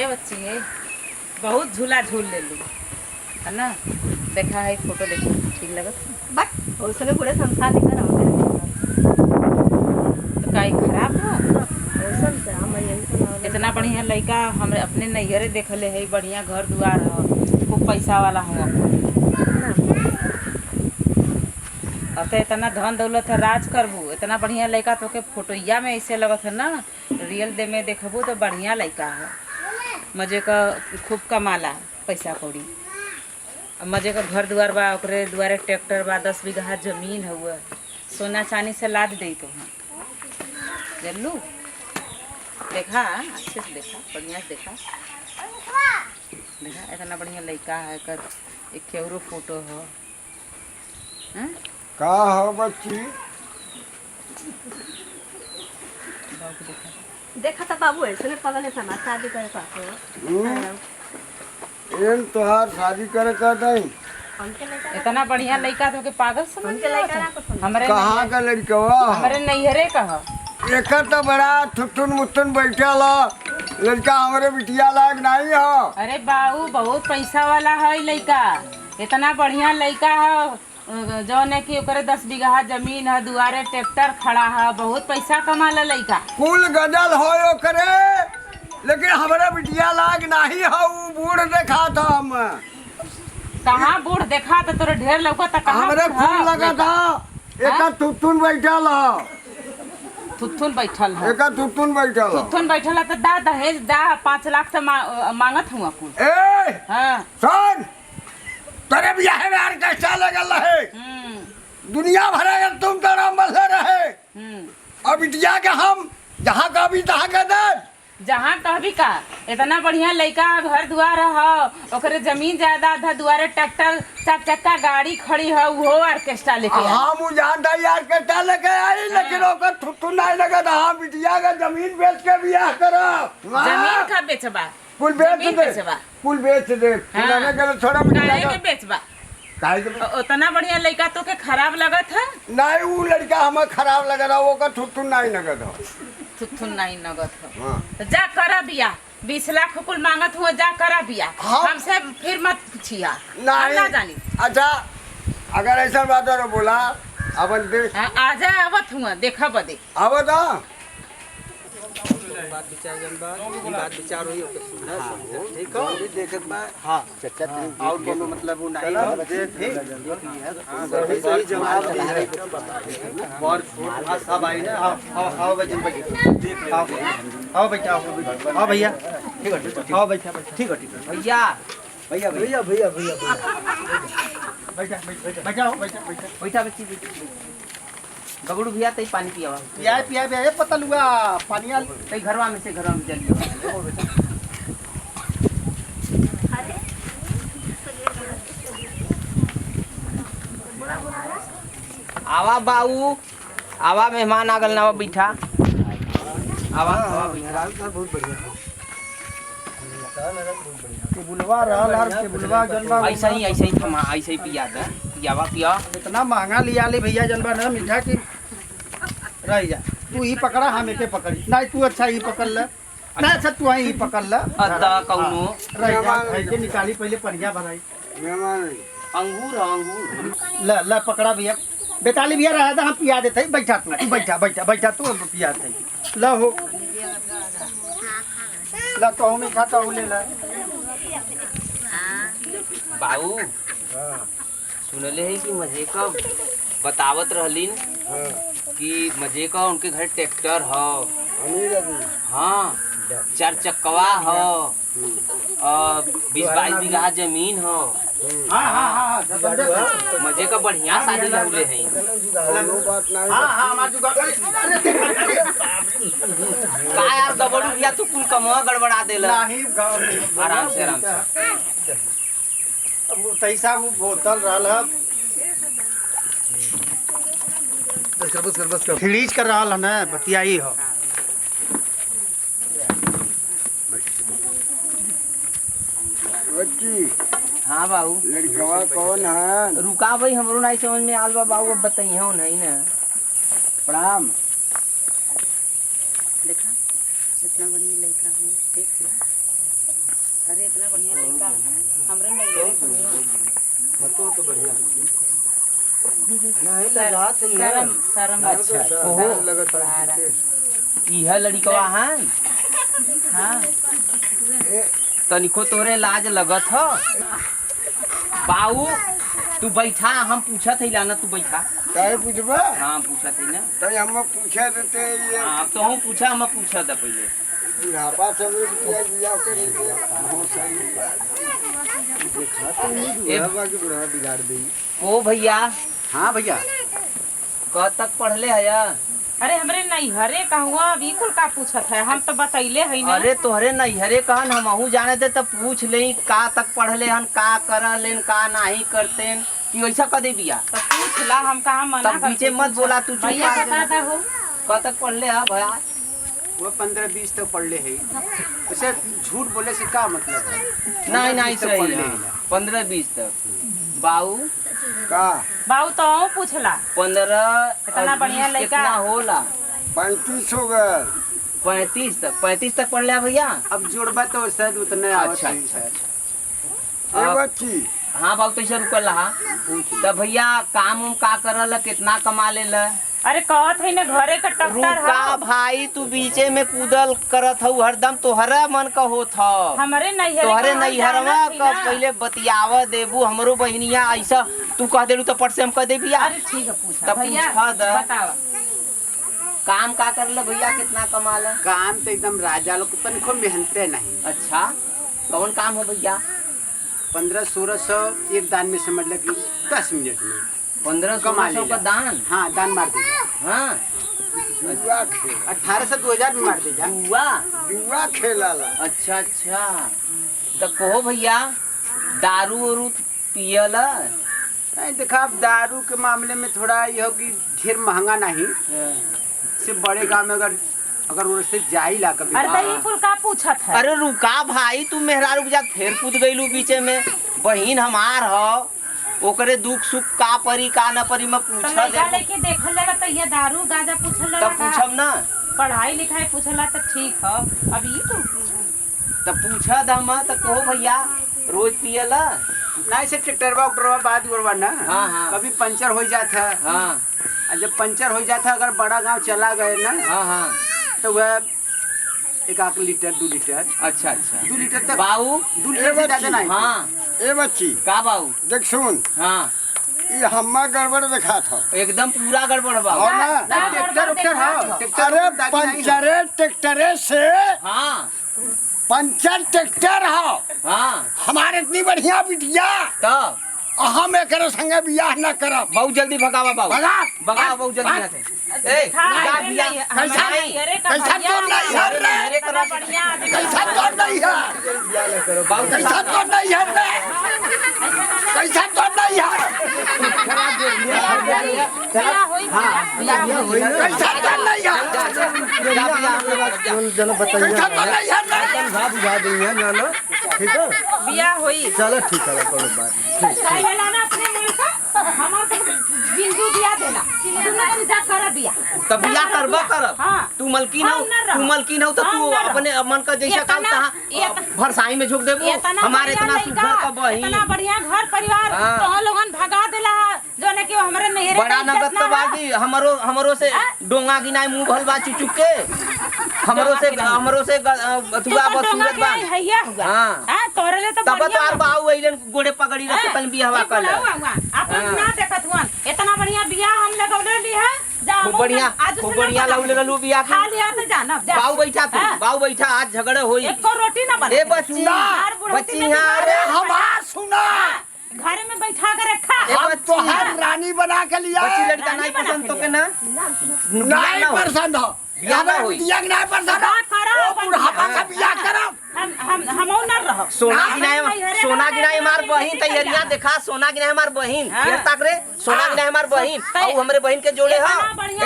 बढ़िया बच्ची है, बहुत झूला झूल ले ली है ना। देखा है फोटो, देखो ठीक लगत बट उसमें पूरे संसार निकल आओ तो काई खराब हो। औसन से हम यही सुनाओ इतना बढ़िया लड़का हमरे अपने नैहरे देखले है, बढ़िया घर दुआर हो, खूब पैसा वाला हो। अब तो इतना धन दौलत है, राज करबू। इतना बढ़िया लड़का तो के फोटोइया में ऐसे लगत है ना, रियल दे में देखबू तो बढ़िया लड़का है, मजे का खूब कमाला पैसा कौड़ी। मजे का घर दुआर बा, ओकरे दुआरे ट्रैक्टर बा, 10 बीघा जमीन हुआ, सोना चांदी से लाद दे तो हम जल्लू। देखा अच्छे से, देखा बढ़िया से देखा, देखा इतना बढ़िया लड़का है कर। एक केवरो फोटो हो हैं? का हो बच्ची? देखा था बाबू ऐसे पगल है ना शादी करे पास एम तोहार शादी करे का नहीं? इतना बढ़िया लड़का तो के पागल समझ हमरे कहाँ का लड़कवा? हमरे नैहरे का हो। एक तो बड़ा थुथुन मुथुन बैठल लड़का, हमारे बिटिया लायक नहीं हो। अरे बाबू बहुत पैसा वाला है लड़का, इतना बढ़िया लड़का है जौन है कि ओकरे 10 बीघा जमीन है, दुआरे ट्रैक्टर खड़ा है, बहुत पैसा कमाला लड़का। कुल गजल हो ओकरे, लेकिन हमारे बिटिया लायक नहीं हो। बूढ़ देखा था हम। कहाँ बूढ़ देखा तो तोरे ढेर लौका था, कहाँ हमारे बूढ़ फूल लगा था। एक थुथुन बैठल है, थुथुन बैठल है, एक थुथुन बैठल है। थुथुन बैठल है तो दा दहेज दा 5 लाख तो मांगत हुआ कुल। ए हाँ सुन, तेरे ब्याह में ऑर्केस्ट्रा लगल रहे, दुनिया भर अगर तुम तो नाम बदले रहे, और बिटिया के हम जहाँ का भी तहाँ का दर जहाँ कहबी का। इतना बढ़िया लड़का, घर दुआर हो, ओकरे जमीन जायदाद है, दुआरे ट्रैक्टर 4 चक्का गाड़ी खड़ी है, वो ऑर्केस्ट्रा लेके आई। हम जानता ऑर्केस्ट्रा लेके आई, लेकिन ओकर थुथुन नहीं लगा था। हाँ बिटिया का जमीन बेच के ब्याह करो। जमीन का बेचबा, कुल बेच जमीन दे, बेचबा, कुल बेच दे। हाँ। थोड़ा काहे के बेचबा। काहे के उतना बढ़िया लड़का तो के खराब लगत है। नहीं, वो लड़का हमें खराब लग रहा, ओकर थुथुन नहीं लगा था। थुथुन नहीं लगत है। हाँ। तो जा करा बिया, 20 लाख कुल मांगत हुआ, जा करा बिया। हाँ। हमसे फिर मत पूछिया, हम नहीं ना जानी। अच्छा, अगर ऐसा बात है बोला अपन दे हाँ, आजा आवत हुआ देखा बदे। अब तो बात विचार जनबा बात विचार होई ओके सुना ठीक है देखत बा। हां चचा और कोनो मतलब वो नहीं है, सही जवाब है और छोट सब आई ना। आओ बजन देख आओ बेटा, आओ भैया, ठीक है आओ बैठा, ठीक है भैया भैया भैया भैया भैया बैठा बैठा बैठा बच्ची बबड़ू भैया तई पानी पियावा, पिया पिया पता लुआ पानी तई घरवा में से जल्दी आवा बाऊ, आवा मेहमान आ गल ना, बैठा आवा आवा बैठा। बहुत बढ़िया बुलवा रहल के बुलवा जनबा, ऐसा ही थमा, ऐसे ही पिया दे, पियावा पिया। इतना महंगा लिया ले भैया जनबा ना मीठा की रह जा। तू ही पकड़ा, हम एके पकड़ी नहीं, तू अच्छा ही पकड़ ले ना। अच्छा तू ही पकड़ ले अदा कौनो रह जा। ऐसे निकाली पहले परिया भराई मेहमान अंगूर अंगूर ले ले पकड़ा भैया। बेताली भैया रहा था, हम पिया देते। बैठा तू बैठा बैठा बैठा तू पिया दे ला हो ला तो में खाता हो ले ला बाबू। सुनले है कि मजे का बतावत रहलीन कि मजे का उनके घर ट्रैक्टर हो, हाँ 4 चक्कवा हो और 20-22 बीघा जमीन हो। हाँ हाँ हाँ मजे का बढ़िया शादी लहुले हैं। हाँ हाँ का यार दबड़ू भैया तू कुल कमवा गड़बड़ा देला। आराम से आराम से। अब तैसा वो बोतल रहल खिड़ीज कर रहा है ना, बतियाई हो। बच्ची हाँ बाबू, लड़कवा कौन है? रुका भाई, हमरो नहीं समझ में आल बा बाबू, अब बताइए हो नहीं ना। प्रणाम। देखा इतना बढ़िया लड़का है, देख लिया अरे इतना बढ़िया लड़का हमरे नहीं शर्म शर्म अच्छा ओहो इहा लड़कवा है हाँ तनिको तोरे लाज लगत ह बाऊ तू बैठा हम पूछत है ना तू बैठा काहे पूछबा हाँ पूछत है ना तई हम पूछे देते ये हाँ तो हम पूछा हम पूछा था पहले बुढ़ापा सब बिया करेंगे बहुत सारी देखा तो नहीं बुढ़ापा के बुढ़ा बिगाड़ दी ओ भैया हाँ भैया कब तक पढ़ले है अरे हमरे नहीं हरे कहूँ अभी कुल का पूछत है हम तो बतैले है ना अरे तोहरे नैहरे कहन हमहू जाने थे तो पूछ ले का तक पढ़ले हन का करलेन का नहीं करतेन कि वैसा कदे बिया तो पूछ ला हम कहाँ मना तब बीचे मत बोला तू चुप भैया कर बता दा हो कब तक पढ़ले है भैया वो 15-20 तक पढ़ ले है वैसे झूठ बोले से क्या मतलब है नहीं नहीं 15-20 तक पढ़ सही ले है 15-20 तक बाऊ का बाऊ तो पूछला 15 इतना बढ़िया लड़का। कितना होला 35 हो गए 35 तक पढ़ लिया भैया अब जोड़बा तो शायद उतने अच्छा आवत है ए अब- बच्ची हाँ बाबू कैसे रुकल रहा तब भैया काम उम का करल कितना कमा ले अरे कहत है ना घरे का टक्कर रुका है भाई तू बीचे में कूदल करत हऊ हरदम तोहरा मन का होत ह हमारे नहीं तोहरे नैहरवा का पहले बतियावा देबू हमरो बहनिया ऐसा तू कह देलू तो पट से हम कह दे बिया अरे ठीक है पूछा तब भैया पूछा दा। बताओ काम का करल भैया कितना कमा ल काम तो एकदम राजा लोग तनिको मेहनते नहीं अच्छा कौन काम है भैया 1500-1600 एक दान में समझ ले कि 10 मिनट में 1500 कमा का लेला। दान हाँ दान मार देगा हाँ जुआ खेल 18 से 2000 में मार देगा हुआ जुआ खेलाला अच्छा अच्छा तो कहो भैया दारू वारू पियल नहीं देखा अब दारू के मामले में थोड़ा यह हो कि ढेर महंगा नहीं से बड़े गांव में अगर उससे जाइला कभी अरे तो ये कुल का पूछत है अरे रुका भाई तू मेहरा रुक जा फिर कूद गईलू बीचे में बहिन हमार ह ओकरे दुख सुख का परी का न परी मैं तो पूछा लड़का दे लेके देखल जाला तो ये दारू गाजा पूछल जाला तब पूछब ना पढ़ाई लिखाई पूछला तो ठीक है अब ये तो तब पूछा दम तो कहो भैया रोज पियला नहीं से ट्रैक्टरवा उक्टरवा बाद उड़वा ना हाँ, हाँ। कभी पंचर हो जाता है हाँ और जब पंचर हो जाता है अगर बड़ा गांव चला गए ना हाँ हाँ तो वह 1 लीटर 2 लीटर अच्छा अच्छा 2 लीटर तक बाऊ 2 लीटर से ज्यादा नहीं हाँ ए बच्ची का बाऊ देख सुन हाँ ये हम्मा गड़बड़ देखा था एकदम पूरा गड़बड़ बाऊ और ना नहीं, ट्रैक्टर उक्टर हाँ ट्रैक्टर अरे दागी नहीं है। पंचरे ट्रैक्टरे से हाँ पंचर ट्रैक्टर हो हाँ हमारे इतनी बढ़िया बिटिया तब हम एक संगे बियाह न करब बहुत जल्दी भगावा बाऊ भगा भगावा बहुत जल्दी यहाँ से ए जा बिया कैसा कैसा तो नहीं है रे अरे करा कैसा तो नहीं है बाऊ कैसा तो नहीं है रे कैसा तो नहीं है कैसा तो नहीं है कैसा तो नहीं है रे बिया होई चलो ठीक है कोनो बात पहले लाना अपने मुल्क हमार को बिंदु दिया देना बिंदु ना सीधा कर बिया तब बिया करबा करब हाँ। तू मलकिन हो हम न रहो। तू मलकिन हो तो हम तू न रहो। अपने मन का जैसा काम इतना- तहा भरसाई में झोंक देबो हमारे इतना सुघर का बही इतना बढ़िया घर परिवार हाँ। तो लोगन भगा देला जो ने कि हमरे नहरे बड़ा नगद तो बाकी हमरो से डोंगा गिनाई मुंह भल बा चुचुक के हमरो से तुआ बस सूरत बा हैया हुआ हाँ। हां तोरे ले तो तब तो बढ़िया आर बाऊ अइलन गोड़े पगड़ी रखे कल बियाहवा कर ले अपन ना देखत हुन इतना बढ़िया बिया हम लगौले ली है जा खूब बढ़िया लौले ललू बिया खा लिया तो जानब जा बाऊ बैठा तू हाँ। बाऊ बैठा आज झगड़े होई एक को रोटी ना बने ए बच्ची बच्ची यहाँ रे हमार सुना घर में बैठा कर रखा ए हम बच्ची तो हर रानी बना के लिया बच्ची है। लड़का नहीं पसंद तो के ना नहीं पसंद हो बियाह ना होई। बियाह नहीं पसंद बियाह करो, हो बुढ़ापा का बियाह करब हम ना रह सोना गिनाए हमार बहिन तैयारियां देखा सोना गिनाए हमार बहिन हाँ। ये तक रे सोना गिनाए हमार बहिन और हमरे बहिन के जोड़े ह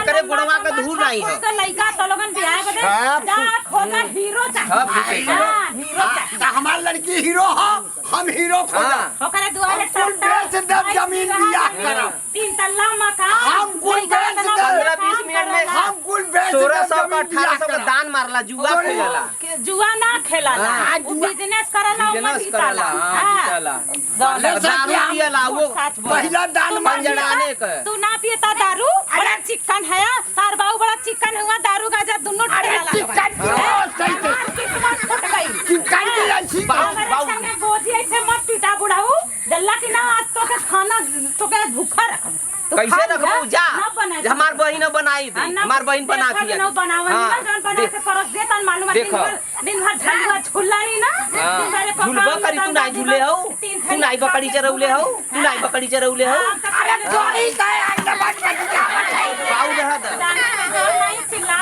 एकरे गुणवा के धूर नहीं है तो लइका तो लोगन बियाह बदे हाँ, जा खोजा हीरो हाँ, चाहिए हीरो। हां हीरो चाहिए तो हमार लड़की हीरो हो हम हीरो खोजा हाँ। ओकरे दुआरे कुल बेच देब जमीन बियाह करब 3 तल्ला मकान हम कुल बेच देब 15-20 मिनट में हम कुल बेच 1600 जमीन 1800 बियाह का करा। दान मारला जुआ तोरी खेलला जुआ ना खेलाला हाँ। वो बिजनेस करला बिजनेस उमर करला हां जीतला पहले से दारू क्या? पियला वो पहला दान पंजड़ाने का तू ना पियता दारू बड़ा चिकन है तार बाऊ बड़ा चिकन हुआ दारू गाजा दोनों ठेला चिकन की हो, सही से। किस्मत फट गई चिकन की ऐसी हमारे संगे गोदी ऐसे मत पीटा बुढ़ाऊ जल्ला की ना आज तो के खाना तो के भूखा रख कैसे रखबू जा हमार बहिन बनाई दे हमार बहिन बना के ना बनावन ना जान बना के परस दे तन मालूम देखो। दिन भर झलुआ झुल्ला नहीं ना दिन भर को झुलबा काम करी तू धंधा नहीं झूले हो तीन तू नहीं बकरी चरौले हो तू नहीं बकरी चरौले हो अरे तोरी गए अंडा पाऊ रहा दा नहीं चिल्ला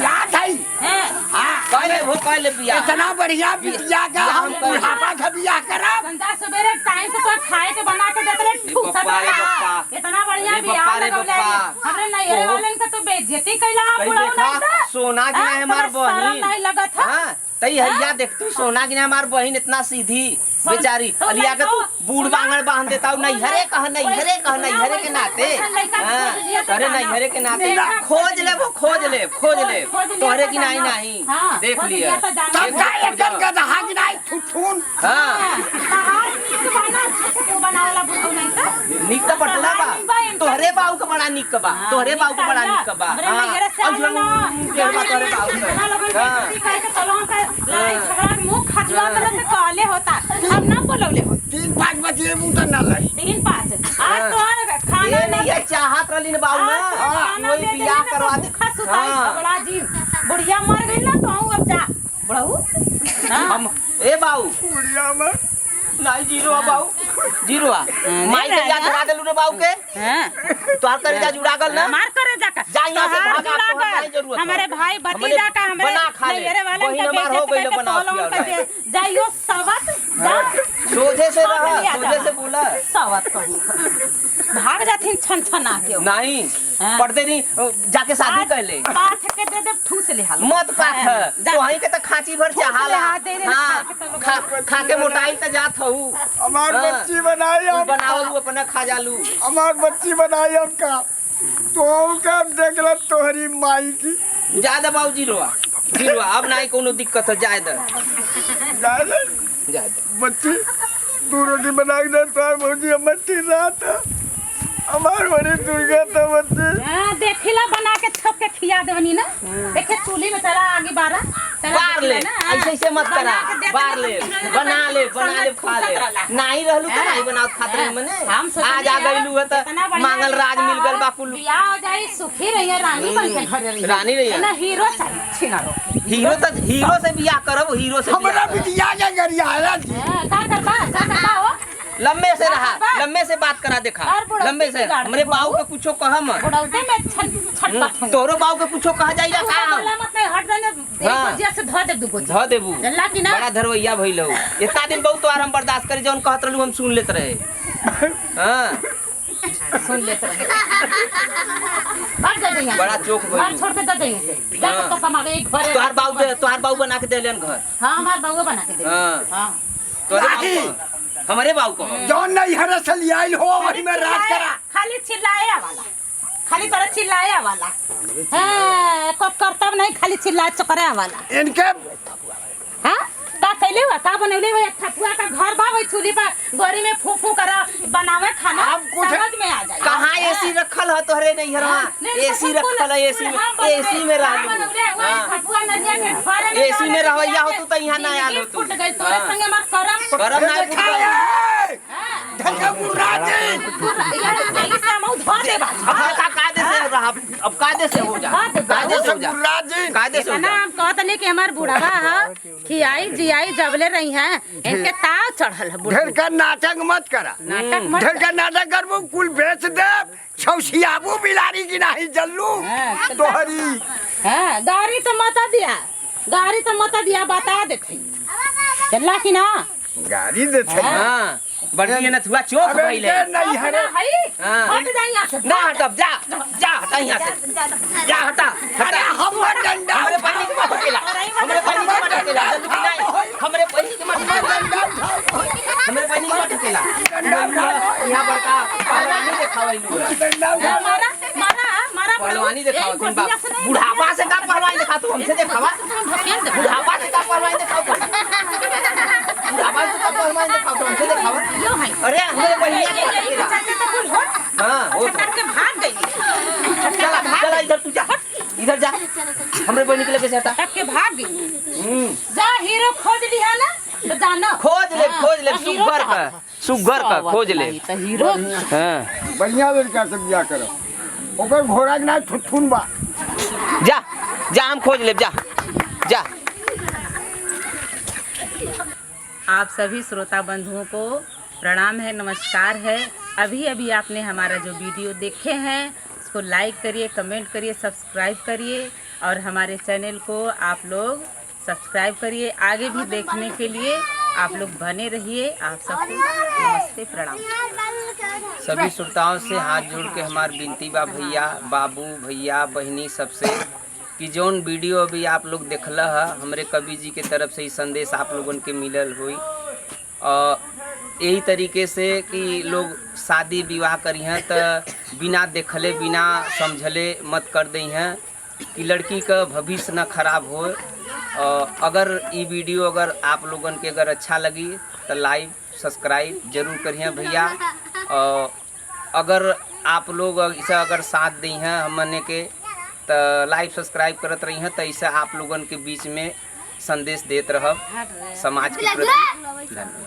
याद है है कहले वो कहले बिया इतना बढ़िया बिटिया का हम बुढ़ापा का बियाह करा संध्या सवेरे टाइम से तो खाए के बना के देते रहे ठूसा बप्पा रे बप्पा। इतना बढ़िया रे बियाह बप्पा रे लगौले बप्पा। हमरे नैहरे वाले का तो बेइज्जती कैला कहीं बुढ़ाऊ देखा नहीं था सोना की नहीं हमार बहिन नहीं लगा था हां तई हैया देख तू सोना की नहीं हमार बहिन इतना सीधी बेचारी तो अलिया के तू लड़को- बूढ़ बांगड़ बांध देता नहीं हरे कह नहीं हरे के नाते अरे नहीं हरे के नाते खोज ले वो खोज ले तोहरे की नहीं नहीं देख लिया तब का एकल का दहा की नहीं ठुठुन हां निक का बटला बा तोहरे बाऊ का बड़ा निक बा तोहरे बाऊ का बड़ा निक बा हां तोहरे बाऊ कहले होता अब ना बोलौले हो 3-5 बजे मुंह ना लाई 3-5 आज तो खाना ये नहीं है चाहत रली ने बाऊ ना वही बियाह करवा दे हां बड़ा जी बुढ़िया मर गई ना तो अब जा बड़ऊ हम ए बाऊ बुढ़िया में नहीं जीरो बाऊ जीरो माई के याद करा देलू रे बाऊ के हैं तोहर करे जा जुड़ा गल ना मार करे जाका जा यहाँ से तोहार भागा, जुड़ा तोहर गल। नहीं जरूरत हमारे है। भाई हमने भतीजा का हमारे बना खा ले। नैहरे वाले बहिन का हमार हो बेइज्जत गइल करके बना तोलों खिया का ले। जाइयो सवत जा सोझे से सब रहा लिया सोझे जा। से बोला सवत कहीं भाग जाथिन छन छना के नहीं हाँ। पढ़ते नहीं जाके शादी कर ले पाथ के दे दे ठूस ले हाल मत पाथ जा। तो वहीं के तो खाची भर ठूस ले चाहाला हाथ दे दे हाँ खा के तो लोग खा के मोटाई तो जात हूँ हमार हाँ। बच्ची बनाई तू हम बनावलू अपना खा जालू हमार बच्ची बनाई हमका तो का देख ल तोहरी माई की ज्यादा बाबू जीरो अब नहीं कोनो दिक्कत हो जाए दे जाए ले जाए दे बच्ची तू रोटी बना के दे तो भौजी हमर ठीक रात हमार बड़ी दुर्गा तो बच्ची हां देखिला बना के छप के खिया देवनी ना देखे चूल्ही में तेरा आगे बारा बार ले ऐसे ऐसे मत करा बार ले बना ले खा ले नहीं रहलू तो नहीं बनाओ खातिर मने आज आ गइलू है तो मांगल राज मिल गल बा कुल बियाह हो जाई सुखी रही रानी बन के घरे रही रानी रही ना हीरो चाहिए छिनारो हीरो से बियाह करब हीरो से हमरा बियाह बिटिया के गरिया है का करबा हो लंबे से रहा लंबे से बात करा देखा और बुढ़ौती लंबे से बिगाड़ हमरे दे, बाऊ के कुछो कहम बुढ़ौती में छटपट हो तोरो बाऊ के कुछो कह जाइला का बोला मत नहीं हट जाने हाँ। एक से धो दे दुगो ध देबू जल्ला की ना बड़ा धरवैया भइल हो इतना दिन बहुत तो हम बर्दाश्त करे जौन कहत रहलू हम सुन लेत रहे हां सुन लेते रहे भाग जा यहाँ बड़ा चोख घर भइल छोड़ के दे दे से जा हाँ। तो कमावे एक घर तोहार बाऊ बना के देलन घर हां हमार बउआ बना के दे हाँ। हां तोरे बाऊ को हमरे बाऊ को जौन नहीं हरे से लियाइल हो वही में राज करा खाली चिल्लाया वाला खाली तरह चिल्लाया वाला है को करतब नहीं खाली चिल्ला चकरा वाला इनके हां का कैले हुआ का बनौले हुआ ठपुआ का घर बा वही चूल्ही पर गोरी में फू फू करा बनावे खाना समझ में आ जाए कहाँ एसी रखल है तोहरे नहीं हरवा एसी रखल है एसी में रहलू एसी में रहैया हो तू तो यहाँ ना आलो तू फुट गई तोरे संगे मार करम करम ना फूट गई धक्का मुराजी कायदे से रहा अब कायदे से हो जा कायदे से हो जा मुराजी कायदे से हो जा हम कहत नहीं कि हमार बुढ़ावा है खियाई जियाई जबले रही हैं इनके ताव चढ़ल है ढेर का नाटक मत करा नाटक मत ढेर का नाटक करबू कुल बेच दे छौसियाबू बिलारी की नहीं जल्लू तोहरी हां गाड़ी तो मत दिया बता देते चला कि ना गाड़ी देते हाँ बढ़िया न थुआ चोक अबे भइले इनके नहीं हरे हाँ। हट जा यहाँ से ना हटब जा जा हटा यहाँ से जा हटा अरे हटा हमर डंडा हमरे पानी के मत हटेला हमरे पानी के मत हटेला जल्दी की नहीं हमरे पानी के मत हटेला हमरे पानी के मत हटेला यहाँ बड़का पानी देखावैलू डंडा मारा पहलवानी दिखाओ तुम बाप बुढ़ापा से का पहलवानी दिखा तू हमसे दिखावा बुढ़ापा से का पहलवानी दिखाओ बुढ़ापा से का पहलवानी दिखाओ तो हमसे दिखावा अरे हमारे बढ़िया हां वो के भाग गई चला चला इधर तू जा इधर जा हमरे बहनी के लेके जाता के भाग गई जा हीरो खोज लिया ना तो जाना खोज ले सुगर का खोज ले तो हीरो हां बढ़िया लड़का से बियाह करो ओकर घोड़ा के ना थुथुन बा जा जा हम खोज ले जा जा आप सभी श्रोता बंधुओं को प्रणाम है, नमस्कार है। अभी अभी आपने हमारा जो वीडियो देखे हैं उसको लाइक करिए, कमेंट करिए, सब्सक्राइब करिए और हमारे चैनल को आप लोग सब्सक्राइब करिए। आगे भी देखने के लिए आप लोग बने रहिए। आप सबको नमस्ते, प्रणाम। सभी श्रोताओं से हाथ जोड़ के हमार विनती बा भैया बाबू भैया बहनी सबसे कि जौन वीडियो अभी आप लोग देखल है हमरे कवि जी के तरफ से ही संदेश आप लोगन के मिलल हुई और यही तरीके से कि लोग शादी विवाह करी हैं तो बिना देखले बिना समझले मत कर दी हैं कि लड़की का भविष्य न खराब हो। अगर ये वीडियो अगर आप लोगन के अगर अच्छा लगी तो लाइक सब्सक्राइब जरूर करिए भैया। अगर आप लोग इसे अगर साथ दी हैं हमने के तो लाइक सब्सक्राइब करत रही हैं तो इसे आप लोगन के बीच में संदेश देते रहब समाज के प्रति। धन्यवाद।